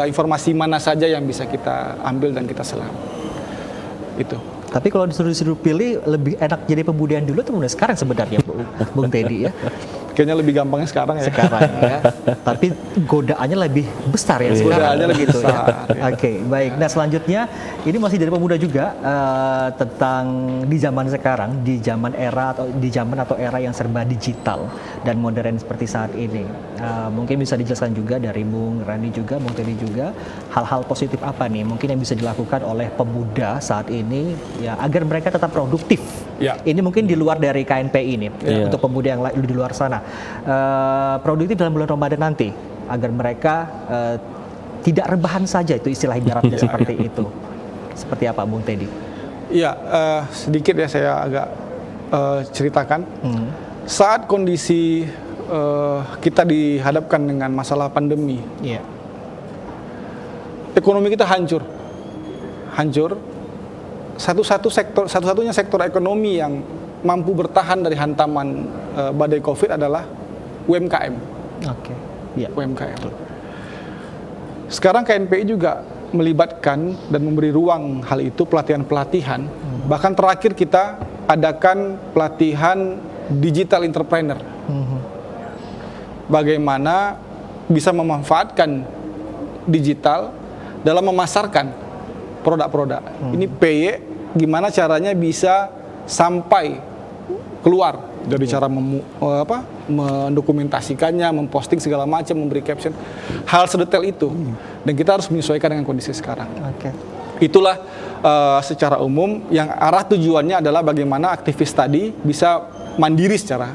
informasi mana saja yang bisa kita ambil dan kita serap. Itu. Tapi kalau disuruh pilih, lebih enak jadi pemuda yang dulu atau pemuda sekarang sebenarnya, Bung Teddy ya? Kayaknya lebih gampangnya sekarang ya. Sekarang ya. Tapi godaannya lebih besar ya sekarang. Godaannya lebih gitu besar. Ya. Oke, baik. Nah selanjutnya ini masih dari pemuda juga tentang di zaman sekarang, di zaman atau era yang serba digital dan modern seperti saat ini. Mungkin bisa dijelaskan juga dari Bung Randi juga, Bung Teddy juga, hal-hal positif apa nih mungkin yang bisa dilakukan oleh pemuda saat ini ya agar mereka tetap produktif. Ya. Ini mungkin di luar dari KNPI nih untuk pemuda yang di luar sana. Produktif dalam bulan Ramadan nanti agar mereka tidak rebahan saja, itu istilah ibaratnya seperti itu. Seperti apa Bung Teddy? Iya, sedikit ya saya agak ceritakan. Saat kondisi kita dihadapkan dengan masalah pandemi, ekonomi kita hancur. Satu-satunya sektor ekonomi yang mampu bertahan dari hantaman badai COVID adalah UMKM. UMKM. Sekarang KNPI juga melibatkan dan memberi ruang hal itu, pelatihan-pelatihan. Bahkan terakhir kita adakan pelatihan digital entrepreneur. Bagaimana bisa memanfaatkan digital dalam memasarkan produk-produk. Ini PY, gimana caranya bisa sampai keluar dari cara mendokumentasikannya, memposting segala macam, memberi caption, hal sedetail itu. Dan kita harus menyesuaikan dengan kondisi sekarang. Itulah secara umum yang arah tujuannya adalah bagaimana aktivis tadi bisa mandiri secara.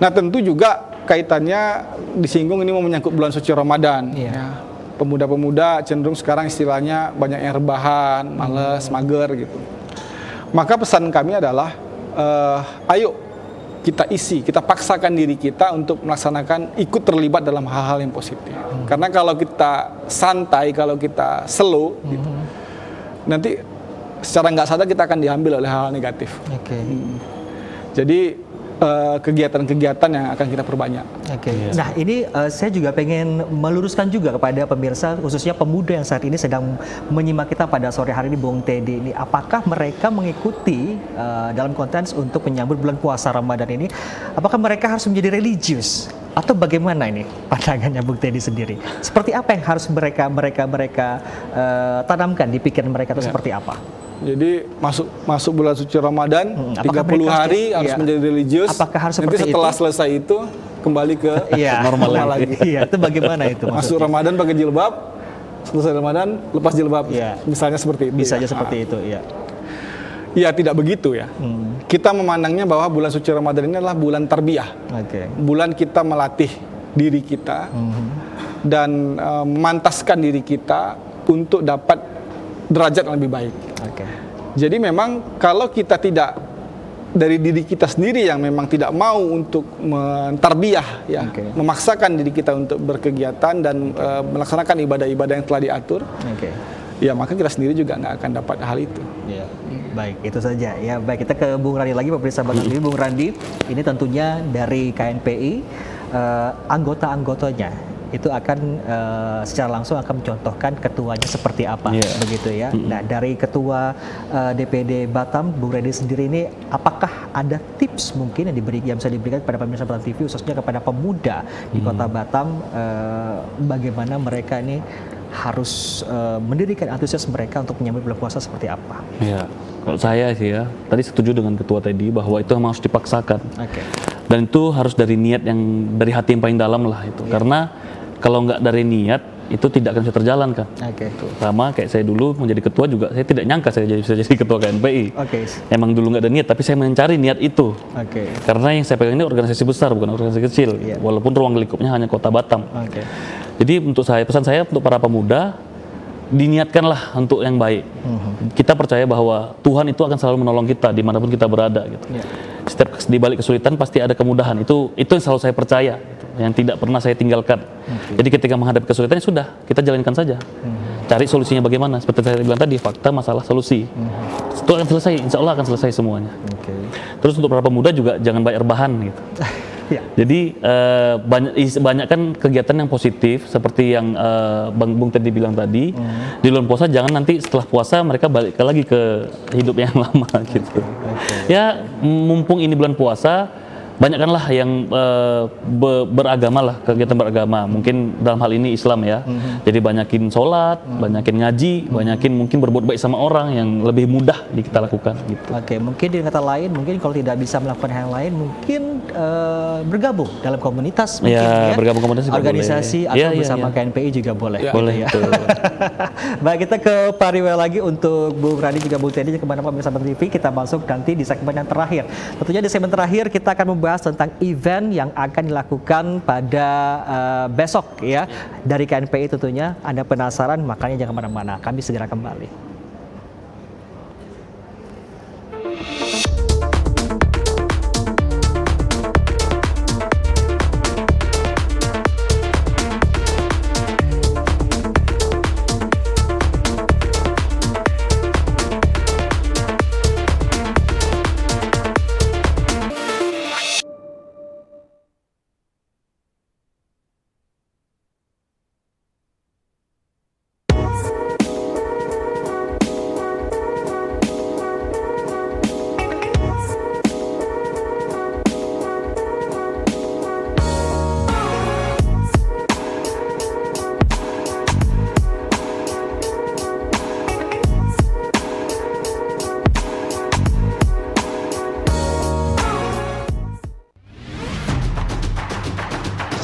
Nah tentu juga kaitannya disinggung ini mau menyangkut bulan suci Ramadan. Ya. Pemuda-pemuda cenderung sekarang istilahnya banyak yang rebahan, malas, mager gitu. Maka pesan kami adalah, ayo kita paksakan diri kita untuk melaksanakan, ikut terlibat dalam hal-hal yang positif. Karena kalau kita santai, kalau kita slow, gitu, nanti secara nggak sadar kita akan diambil oleh hal-hal negatif. Jadi kegiatan-kegiatan yang akan kita perbanyak. Nah ini saya juga pengen meluruskan juga kepada pemirsa, khususnya pemuda yang saat ini sedang menyimak kita pada sore hari ini, Bung Teddy ini, apakah mereka mengikuti dalam konteks untuk menyambut bulan puasa Ramadan ini, apakah mereka harus menjadi religius atau bagaimana ini pandangannya Bung Teddy sendiri? Seperti apa yang harus mereka tanamkan di pikiran mereka itu seperti apa? Jadi masuk bulan suci Ramadan, 30 hari harus menjadi religius. Apakah harus nanti setelah selesai itu kembali ke normal lagi. Itu bagaimana itu maksudnya? Masuk Ramadan pakai jilbab, selesai Ramadan lepas jilbab. Misalnya seperti itu. Bisa aja seperti itu, Ya tidak begitu ya. Kita memandangnya bahwa bulan suci Ramadan ini adalah bulan tarbiyah. Bulan kita melatih diri kita dan memantaskan diri kita untuk dapat derajat yang lebih baik. Jadi memang kalau kita tidak dari diri kita sendiri yang memang tidak mau untuk mentarbiyah, memaksakan diri kita untuk berkegiatan dan melaksanakan ibadah-ibadah yang telah diatur, ya maka kita sendiri juga nggak akan dapat hal itu. Baik, itu saja. Ya, baik, kita ke Bung Randi lagi, pemirsa Bank TV. Bung Randi, ini tentunya dari KNPI, anggota-anggotanya itu akan secara langsung akan mencontohkan ketuanya seperti apa, begitu ya. Nah, dari ketua DPD Batam, Bung Randi sendiri ini, apakah ada tips mungkin yang bisa diberikan kepada pemirsa Batam TV, khususnya kepada pemuda di Kota Batam, bagaimana mereka ini harus mendirikan antusias mereka untuk menyambut bulan puasa seperti apa? Ya, kalau saya sih ya, tadi setuju dengan ketua tadi bahwa itu harus dipaksakan. Dan itu harus dari niat yang dari hati yang paling dalam lah itu. Karena kalau nggak dari niat itu tidak akan bisa terjalankan. Sama kayak saya dulu menjadi ketua juga, saya tidak nyangka saya bisa jadi ketua KNPI. Emang dulu nggak ada niat, tapi saya mencari niat itu. Karena yang saya pegang ini organisasi besar, bukan organisasi kecil. Walaupun ruang lingkupnya hanya Kota Batam. Jadi untuk saya, pesan saya untuk para pemuda, diniatkanlah untuk yang baik. Kita percaya bahwa Tuhan itu akan selalu menolong kita dimanapun kita berada gitu. Setiap di balik kesulitan pasti ada kemudahan. Itu yang selalu saya percaya, gitu, yang tidak pernah saya tinggalkan. Jadi ketika menghadapi kesulitan ya sudah, kita jalankan saja. Cari solusinya bagaimana? Seperti saya bilang tadi, fakta, masalah, solusi. Itu akan selesai, insya Allah akan selesai semuanya. Terus untuk para pemuda juga jangan banyak rebahan gitu. Jadi banyak kan kegiatan yang positif seperti yang Bung tadi bilang tadi. Di bulan puasa jangan nanti setelah puasa mereka balik lagi ke hidup yang lama gitu. Ya mumpung ini bulan puasa, banyakkanlah yang beragama lah, kegiatan beragama. Mungkin dalam hal ini Islam ya. Jadi banyakin sholat, banyakin ngaji, banyakin mungkin berbuat baik sama orang yang lebih mudah kita lakukan. Gitu. Oke, mungkin di kata lain, mungkin kalau tidak bisa melakukan yang lain, mungkin bergabung dalam komunitas, mungkin ya, bergabung komunitas juga organisasi boleh. atau bersama KNPI juga boleh. Boleh. Ya. Baik, kita ke Pak Riwel lagi untuk Bung Radi juga Bung Teddy kemana Pak bersama TV. Kita masuk nanti di segmen yang terakhir. Tentunya di segmen terakhir kita akan membahas tentang event yang akan dilakukan pada besok ya dari KNPI tentunya. Anda penasaran, makanya jangan kemana-mana. Kami segera kembali.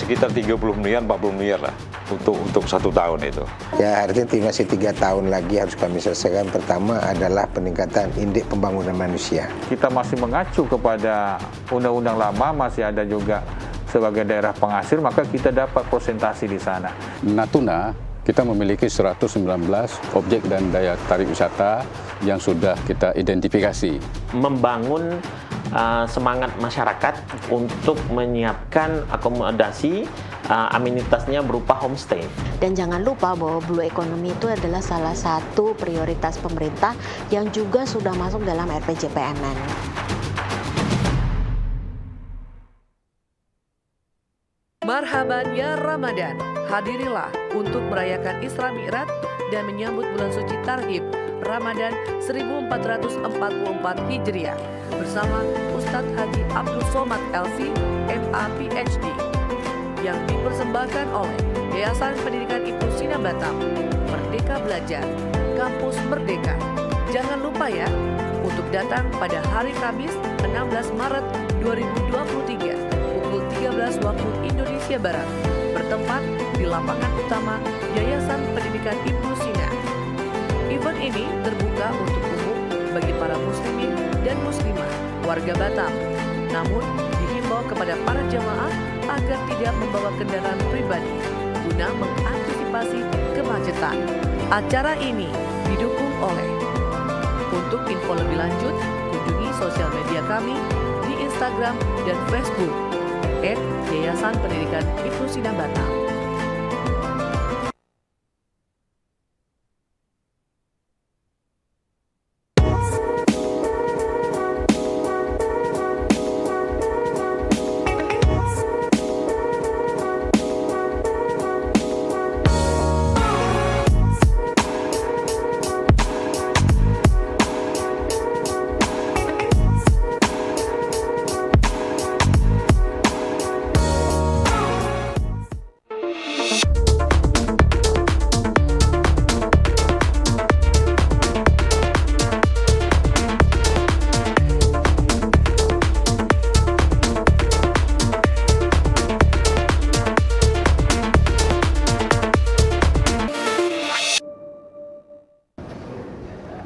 Sekitar 30 miliar, 40 miliar lah untuk 1 tahun itu. Ya, artinya masih 3 tahun lagi harus kami selesaikan. Pertama adalah peningkatan indeks pembangunan manusia. Kita masih mengacu kepada undang-undang lama, masih ada juga sebagai daerah penghasil, maka kita dapat persentase di sana. Natuna, kita memiliki 119 objek dan daya tarik wisata yang sudah kita identifikasi. Membangun semangat masyarakat untuk menyiapkan akomodasi amenitasnya berupa homestay. Dan jangan lupa bahwa Blue Economy itu adalah salah satu prioritas pemerintah yang juga sudah masuk dalam RPJPMN. Marhaban ya Ramadan, hadirilah untuk merayakan Isra Mi'raj dan menyambut bulan suci Tarhib Ramadan 1444 Hijriah bersama Ustadz Haji Abdul Somad LC, MA PhD yang dipersembahkan oleh Yayasan Pendidikan Ibnu Sina Batam, Merdeka Belajar, Kampus Merdeka. Jangan lupa ya untuk datang pada hari Kamis 16 Maret 2023 pukul 13 waktu Indonesia Barat, bertempat di lapangan utama Yayasan Pendidikan Ibnu Sina. Event ini terbuka untuk umum bagi para muslimin dan muslimah warga Batam. Namun dihimbau kepada para jamaah agar tidak membawa kendaraan pribadi guna mengantisipasi kemacetan. Acara ini didukung oleh. Untuk info lebih lanjut, kunjungi sosial media kami di Instagram dan Facebook @Yayasan Pendidikan Ibnu Sina Batam.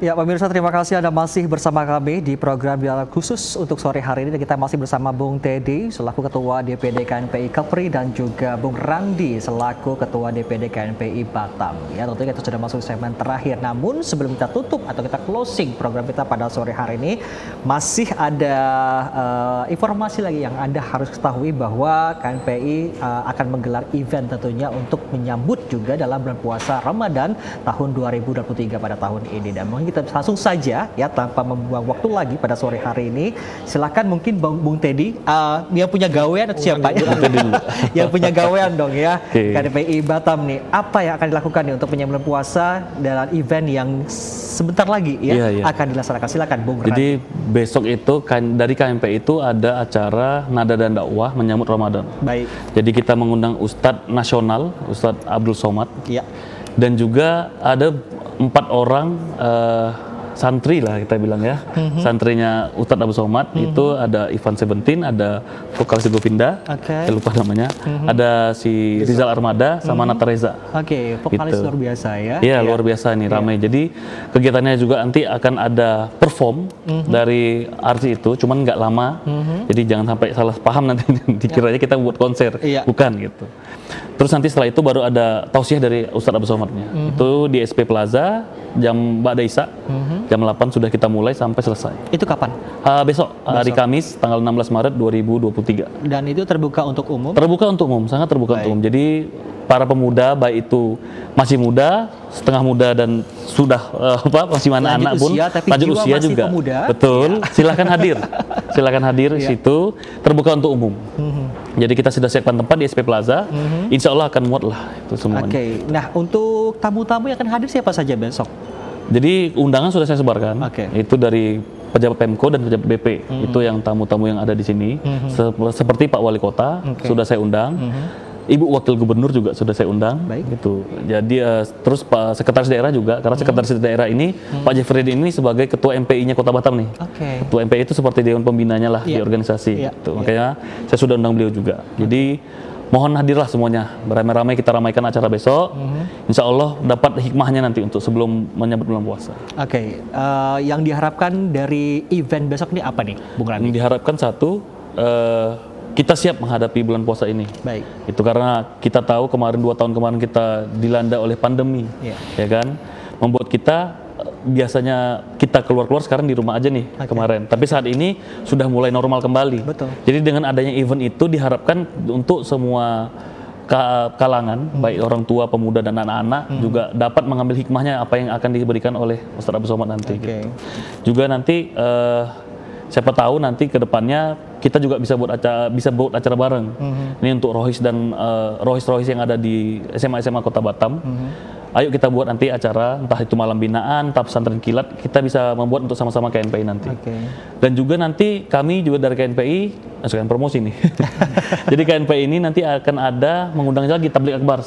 Ya pemirsa, terima kasih Anda masih bersama kami di program Dialog Khusus untuk sore hari ini. Dan kita masih bersama Bung Teddy selaku Ketua DPD KNPI Kepri dan juga Bung Randi selaku Ketua DPD KNPI Batam. Ya tentunya kita sudah masuk segmen terakhir. Namun sebelum kita tutup atau kita closing program kita pada sore hari ini, masih ada informasi lagi yang Anda harus ketahui bahwa KNPI akan menggelar event tentunya untuk menyambut juga dalam bulan puasa Ramadan tahun 2023 pada tahun ini. Dan mungkin kita langsung saja ya tanpa membuang waktu lagi pada sore hari ini, silakan mungkin Bung Teddy yang punya gawean atau siapa ya? Yang punya gawean dong ya, KNPI Batam nih, apa yang akan dilakukan nih untuk menyambut puasa dalam event yang sebentar lagi ya akan dilaksanakan. Silakan Bung Randi. Jadi besok itu dari KNPI itu ada acara nada dan dakwah menyambut Ramadan. Baik. Jadi kita mengundang Ustadz Nasional, Ustadz Abdul Somad. Ya. Dan juga ada 4 orang santri lah kita bilang ya, santrinya Ustadz Abdul Somad. Itu ada Ivan Sebentin, ada vokalis Govinda, saya lupa namanya, ada si Rizal Armada sama Nata Reza. Vokalis gitu. Luar biasa ya. Iya, luar biasa nih, ramai. Jadi kegiatannya juga nanti akan ada perform dari artis itu, cuman nggak lama. Jadi jangan sampai salah paham nanti dikiranya kita buat konser, bukan gitu. Terus nanti setelah itu baru ada tausiah dari Ustadz Abdul Somadnya. Itu di SP Plaza jam Ba'da Isya, jam 8 sudah kita mulai sampai selesai. Itu kapan? Besok, hari Kamis tanggal 16 Maret 2023. Dan itu terbuka untuk umum? Terbuka untuk umum, sangat terbuka untuk umum. Jadi para pemuda, baik itu masih muda, setengah muda, dan sudah masih anak-anak pun, lanjut usia juga. Pemuda. Betul, silakan hadir. Silakan hadir di situ, terbuka untuk umum. Jadi kita sudah siapkan tempat di SP Plaza, insya Allah akan muat lah itu semuanya. Nah untuk tamu-tamu yang akan hadir siapa saja besok? Jadi undangan sudah saya sebarkan, itu dari pejabat Pemko dan pejabat BP, itu yang tamu-tamu yang ada di sini, seperti Pak Wali Kota sudah saya undang, Ibu Wakil Gubernur juga sudah saya undang, gitu. Jadi terus Pak Sekretaris Daerah juga, karena Sekretaris Daerah ini Pak Jeffrey ini sebagai Ketua MPI-nya Kota Batam nih. Ketua MPI itu seperti dewan pembinanya lah di organisasi. Gitu. Makanya saya sudah undang beliau juga. Jadi mohon hadirlah semuanya, beramai-ramai kita ramaikan acara besok. Insya Allah dapat hikmahnya nanti untuk sebelum menyambut bulan puasa. Yang diharapkan dari event besok ini apa nih, Bung Randi? Yang diharapkan satu, kita siap menghadapi bulan puasa ini. Baik. Itu karena kita tahu kemarin 2 tahun kemarin kita dilanda oleh pandemi, ya kan, membuat kita biasanya kita keluar-keluar sekarang di rumah aja nih kemarin. Tapi saat ini sudah mulai normal kembali. Betul. Jadi dengan adanya event itu diharapkan untuk semua kalangan, baik orang tua, pemuda dan anak-anak juga dapat mengambil hikmahnya apa yang akan diberikan oleh Ustadz Abdul Somad nanti. Gitu. Juga nanti siapa tahu nanti ke depannya kita juga bisa buat acara bareng. Ini untuk rohis dan rohis yang ada di SMA Kota Batam. Ayo kita buat nanti acara, entah itu malam binaan, entah pesantren kilat, kita bisa membuat untuk sama-sama KNPI nanti. Dan juga nanti kami juga dari KNPI, sekalian promosi nih. Jadi KNPI ini nanti akan ada mengundang lagi tabligh akbar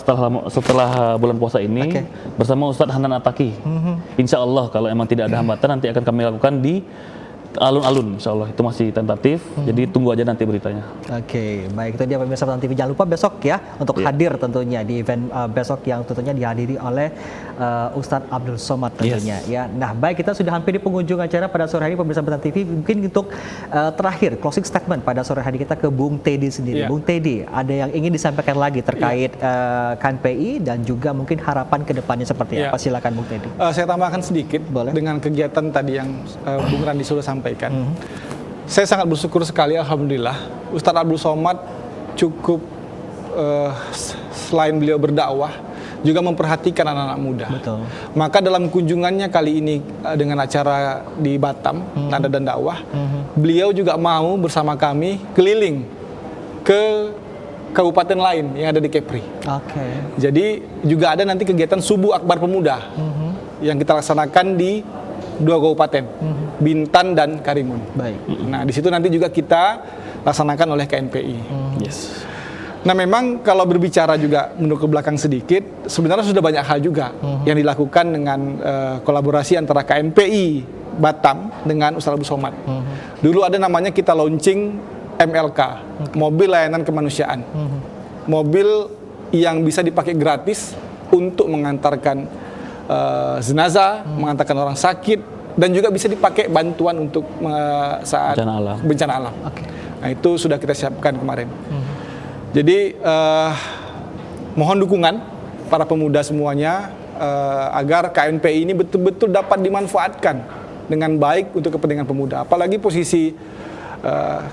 setelah bulan puasa ini bersama Ustadz Hanan Ataki. Insya Allah kalau emang tidak ada hambatan nanti akan kami lakukan di alun-alun, insya Allah itu masih tentatif, jadi tunggu aja nanti beritanya. Baik, itu dia pemirsa Batam TV. Jangan lupa besok ya untuk hadir tentunya di event besok yang tentunya dihadiri oleh Ustadz Abdul Somad tentunya. Ya, nah baik, kita sudah hampir di penghujung acara pada sore hari pemirsa Batam TV. Mungkin untuk terakhir closing statement pada sore hari kita ke Bung Teddy sendiri. Bung Teddy, ada yang ingin disampaikan lagi terkait KNPI dan juga mungkin harapan kedepannya seperti apa? Silakan Bung Teddy. Saya tambahkan sedikit dengan kegiatan tadi yang Bung Randi sudah sampaikan. Saya sangat bersyukur sekali, alhamdulillah, Ustadz Abdul Somad cukup selain beliau berdakwah juga memperhatikan anak-anak muda. Maka dalam kunjungannya kali ini dengan acara di Batam, Nada dan Dakwah, beliau juga mau bersama kami keliling ke kabupaten lain yang ada di Kepri. Jadi juga ada nanti kegiatan Subuh Akbar Pemuda yang kita laksanakan di 2 kabupaten, Bintan dan Karimun. Nah, di situ nanti juga kita laksanakan oleh KNPI. Nah, memang kalau berbicara juga mundur ke belakang sedikit, sebenarnya sudah banyak hal juga yang dilakukan dengan kolaborasi antara KNPI Batam dengan Ustadz Abdul Somad. Dulu ada namanya kita launching MLK, Mobil Layanan Kemanusiaan. Mobil yang bisa dipakai gratis untuk mengantarkan jenazah, mengantarkan orang sakit, dan juga bisa dipakai bantuan untuk saat bencana alam. Nah, itu sudah kita siapkan kemarin. Jadi mohon dukungan para pemuda semuanya agar KNPI ini betul-betul dapat dimanfaatkan dengan baik untuk kepentingan pemuda. Apalagi posisi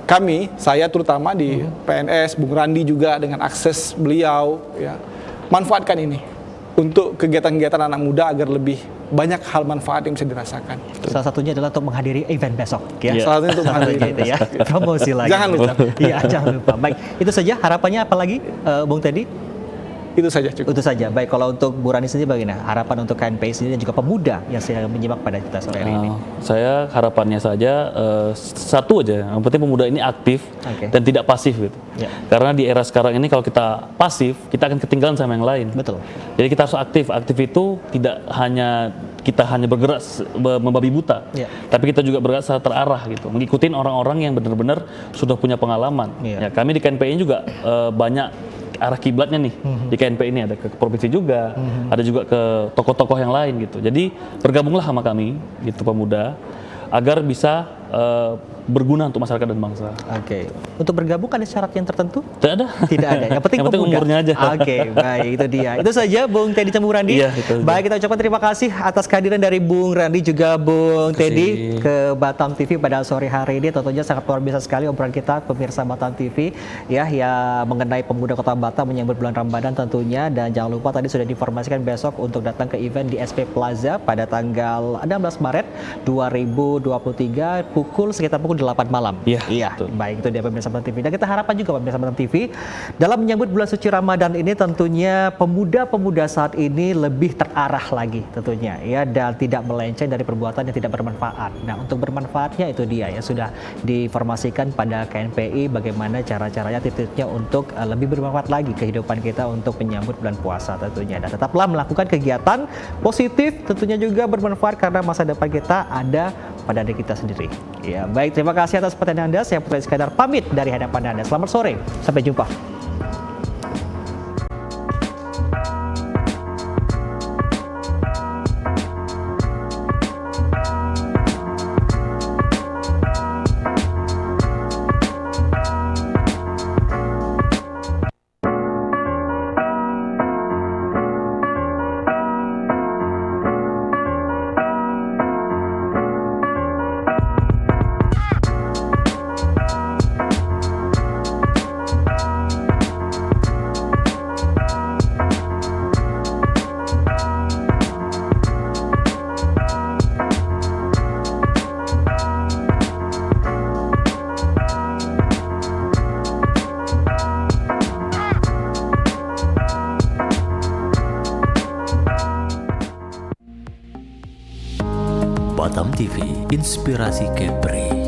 kami, saya terutama di PNS, Bung Randi juga dengan akses beliau, ya, manfaatkan ini untuk kegiatan-kegiatan anak muda agar lebih banyak hal manfaat yang bisa dirasakan. Salah satunya adalah untuk menghadiri event besok, ya. Salah satunya untuk menghadiri itu ya. Promosi lagi. Jangan lupa. Iya, jangan lupa. Baik, itu saja harapannya apa lagi, Bung Teddy? Itu saja cukup. Itu saja. Baik, kalau untuk Bu Rani sendiri bagaimana? Harapan untuk KNPI sendiri dan juga pemuda yang sedang menyimak pada kita sore hari ini. Saya harapannya saja satu aja, yang penting pemuda ini aktif dan tidak pasif gitu. Karena di era sekarang ini kalau kita pasif, kita akan ketinggalan sama yang lain. Betul. Jadi kita harus aktif. Aktif itu tidak hanya kita bergerak membabi buta, tapi kita juga bergerak secara terarah gitu, mengikuti orang-orang yang benar-benar sudah punya pengalaman. Ya, kami di KNPI juga banyak arah kiblatnya nih di KNPI ini, ada ke provinsi juga, ada juga ke tokoh-tokoh yang lain gitu. Jadi bergabunglah sama kami gitu pemuda agar bisa berguna untuk masyarakat dan bangsa. Oke. Untuk bergabung ada syarat yang tertentu? Tidak ada. Tidak ada. Yang penting pemuda. Umurnya aja. Oke, baik, itu dia. Itu saja Bung Teddy Bung Randi. Iya, itu aja. Baik, kita ucapkan terima kasih atas kehadiran dari Bung Randi juga Bung Teddy ke Batam TV pada sore hari ini. Tentunya sangat luar biasa sekali obrolan kita pemirsa Batam TV ya mengenai pemuda Kota Batam menyambut bulan Ramadan tentunya, dan jangan lupa tadi sudah diinformasikan besok untuk datang ke event di SP Plaza pada tanggal 16 Maret 2023 sekitar pukul 8 malam. Iya, baik, itu dia pemirsa Batam TV. Dan kita harapkan juga pemirsa Batam TV dalam menyambut bulan suci Ramadan ini tentunya pemuda-pemuda saat ini lebih terarah lagi tentunya ya, dan tidak melenceng dari perbuatan yang tidak bermanfaat. Nah, untuk bermanfaatnya itu dia ya sudah diinformasikan pada KNPI bagaimana cara-caranya, titiknya untuk lebih bermanfaat lagi kehidupan kita untuk menyambut bulan puasa tentunya. Dan tetaplah melakukan kegiatan positif tentunya juga bermanfaat karena masa depan kita ada pada diri kita sendiri. Ya, baik, terima kasih atas perhatian Anda. Saya Putra Iskandar pamit dari hadapan Anda. Selamat sore, sampai jumpa. Batam TV, inspirasi Kepri.